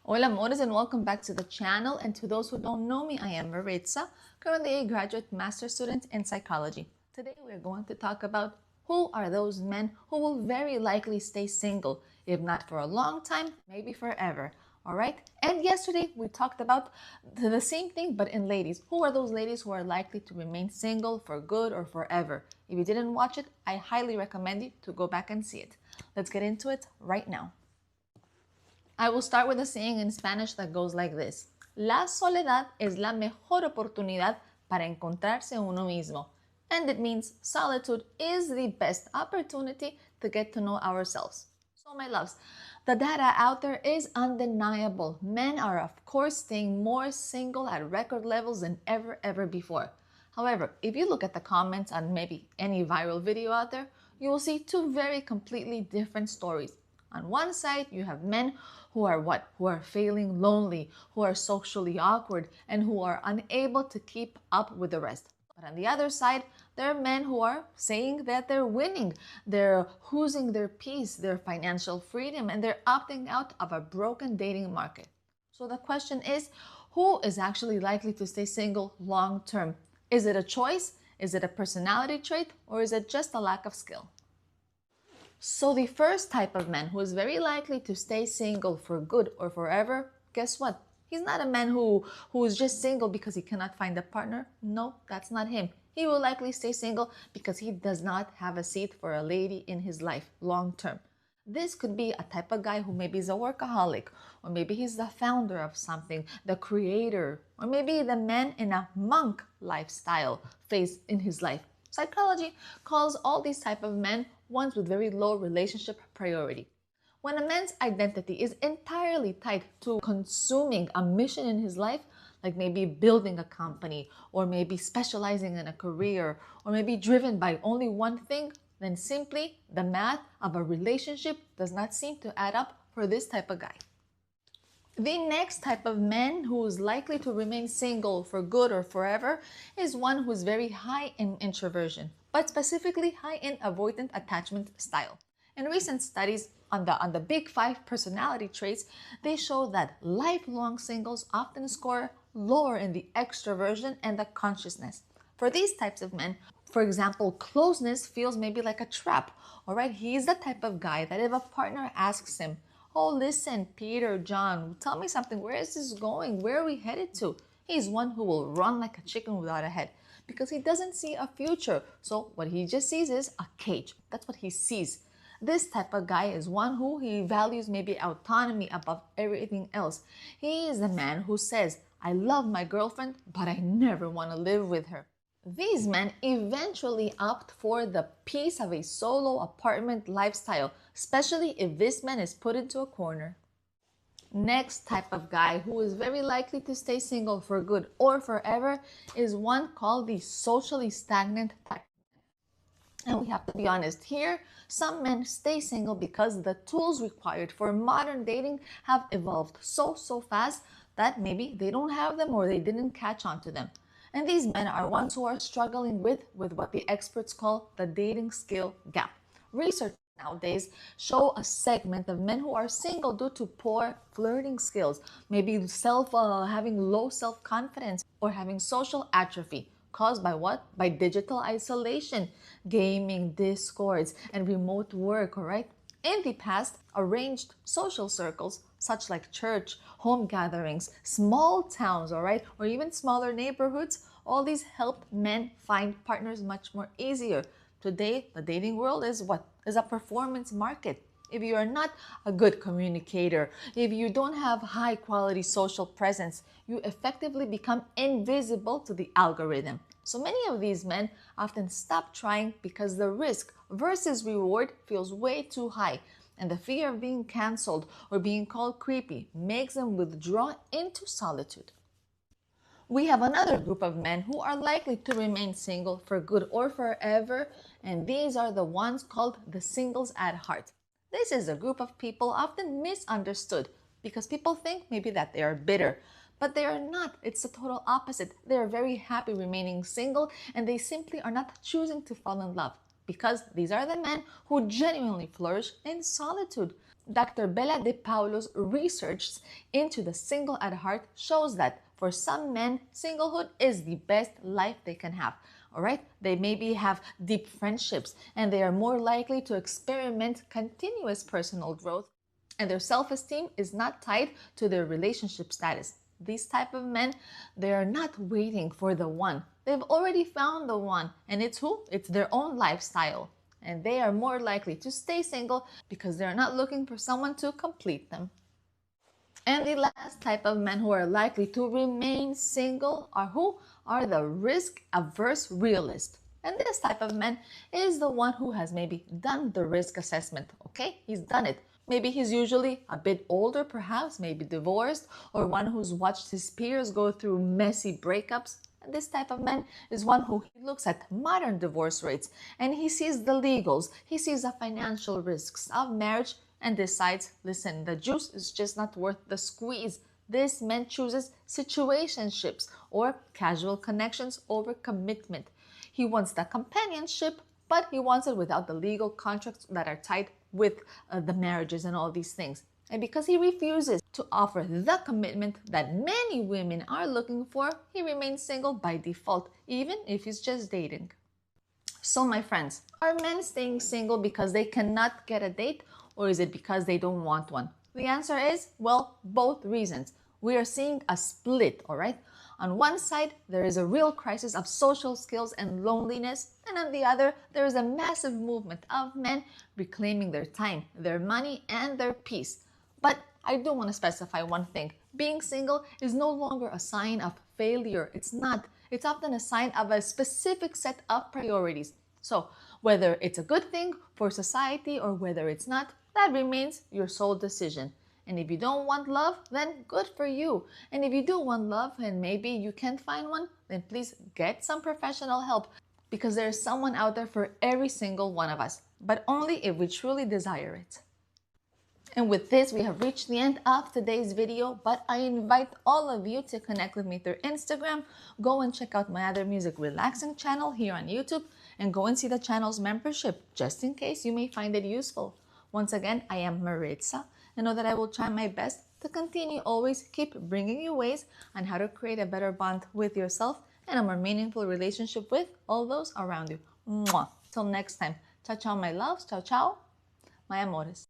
Hola amores, and welcome back to the channel. And to those who don't know me, I am Maritza, currently a graduate master's student in psychology. Today we're going to talk about who are those men who will very likely stay single, if not for a long time, maybe forever. All right? And yesterday we talked about the same thing, but in ladies. Who are those ladies who are likely to remain single for good or forever? If you didn't watch it, I highly recommend you to go back and see it. Let's get into it right now. I will start with a saying in Spanish that goes like this. La soledad es la mejor oportunidad para encontrarse uno mismo. And it means solitude is the best opportunity to get to know ourselves. So my loves, the data out there is undeniable. Men are of course staying more single at record levels than ever before. However, if you look at the comments on maybe any viral video out there, you will see two very completely different stories. On one side, you have men who are what? Who are feeling lonely, who are socially awkward, and who are unable to keep up with the rest. But on the other side, there are men who are saying that they're winning, they're choosing their peace, their financial freedom, and they're opting out of a broken dating market. So the question is, who is actually likely to stay single long term? Is it a choice? Is it a personality trait? Or is it just a lack of skill? So the first type of man who is very likely to stay single for good or forever, guess what? He's not a man who is just single because he cannot find a partner. No, that's not him. He will likely stay single because he does not have a seat for a lady in his life long term. This could be a type of guy who maybe is a workaholic, or maybe he's the founder of something, the creator, or maybe the man in a monk lifestyle phase in his life. Psychology calls all these type of men ones with very low relationship priority. When a man's identity is entirely tied to consuming a mission in his life, like maybe building a company, or maybe specializing in a career, or maybe driven by only one thing, then simply the math of a relationship does not seem to add up for this type of guy. The next type of man who is likely to remain single for good or forever is one who is very high in introversion, but specifically high in avoidant attachment style. In recent studies on the big 5 personality traits, they show that lifelong singles often score lower in the extroversion and the consciousness. For these types of men, for example, closeness feels maybe like a trap. All right, he's the type of guy that if a partner asks him, "Oh, listen, Peter, John, tell me something. Where is this going? Where are we headed to?" He's one who will run like a chicken without a head because he doesn't see a future. So what he just sees is a cage. That's what he sees. This type of guy is one who he values maybe autonomy above everything else. He is the man who says, "I love my girlfriend, but I never want to live with her." These men eventually opt for the peace of a solo apartment lifestyle, especially if this man is put into a corner. Next type of guy who is very likely to stay single for good or forever is one called the socially stagnant type. And we have to be honest here, some men stay single because the tools required for modern dating have evolved so fast that maybe they don't have them or they didn't catch on to them. And these men are ones who are struggling with what the experts call the dating skill gap. Research nowadays show a segment of men who are single due to poor flirting skills, maybe having low self-confidence or having social atrophy. Caused by what? By digital isolation, gaming, discords, and remote work, all right? In the past, arranged social circles, such like church, home gatherings, small towns, all right, or even smaller neighborhoods, all these helped men find partners much more easier. Today, the dating world is what? Is a performance market. If you are not a good communicator, if you don't have high quality social presence, you effectively become invisible to the algorithm. So many of these men often stop trying because the risk versus reward feels way too high, and the fear of being canceled or being called creepy makes them withdraw into solitude. We have another group of men who are likely to remain single for good or forever, and these are the ones called the singles at heart. This is a group of people often misunderstood because people think maybe that they are bitter, but they are not. It's the total opposite. They are very happy remaining single and they simply are not choosing to fall in love because these are the men who genuinely flourish in solitude. Dr. Bella De Paulo's research into the single at heart shows that for some men, singlehood is the best life they can have. All right, they maybe have deep friendships and they are more likely to experiment continuous personal growth, and their self-esteem is not tied to their relationship status. These type of men, they are not waiting for the one. They've already found the one, and it's who? It's their own lifestyle. And they are more likely to stay single because they're not looking for someone to complete them. And the last type of men who are likely to remain single are who? Are the risk-averse realist. And this type of man is the one who has maybe done the risk assessment, okay? He's done it. Maybe he's usually a bit older, perhaps, maybe divorced, or one who's watched his peers go through messy breakups. And this type of man is one who looks at modern divorce rates and he sees the legals, he sees the financial risks of marriage and decides, listen, the juice is just not worth the squeeze. This man chooses situationships or casual connections over commitment. He wants the companionship, but he wants it without the legal contracts that are tied with the marriages and all these things. And because he refuses to offer the commitment that many women are looking for, he remains single by default, even if he's just dating. So my friends, are men staying single because they cannot get a date, or is it because they don't want one? The answer is, well, both reasons. We are seeing a split, all right? On one side, there is a real crisis of social skills and loneliness, and on the other, there is a massive movement of men reclaiming their time, their money, and their peace. But I do want to specify one thing. Being single is no longer a sign of failure. It's not. It's often a sign of a specific set of priorities. So whether it's a good thing for society or whether it's not, that remains your sole decision. And if you don't want love, then good for you. And if you do want love and maybe you can't find one, then please get some professional help, because there's someone out there for every single one of us, but only if we truly desire it. And with this, we have reached the end of today's video, but I invite all of you to connect with me through Instagram. Go and check out my other music relaxing channel here on YouTube, and go and see the channel's membership, just in case you may find it useful. Once again, I am Maritza, and know that I will try my best to continue always keep bringing you ways on how to create a better bond with yourself and a more meaningful relationship with all those around you. Mwah. Till next time. Ciao, ciao, my loves. Ciao, ciao, my amores.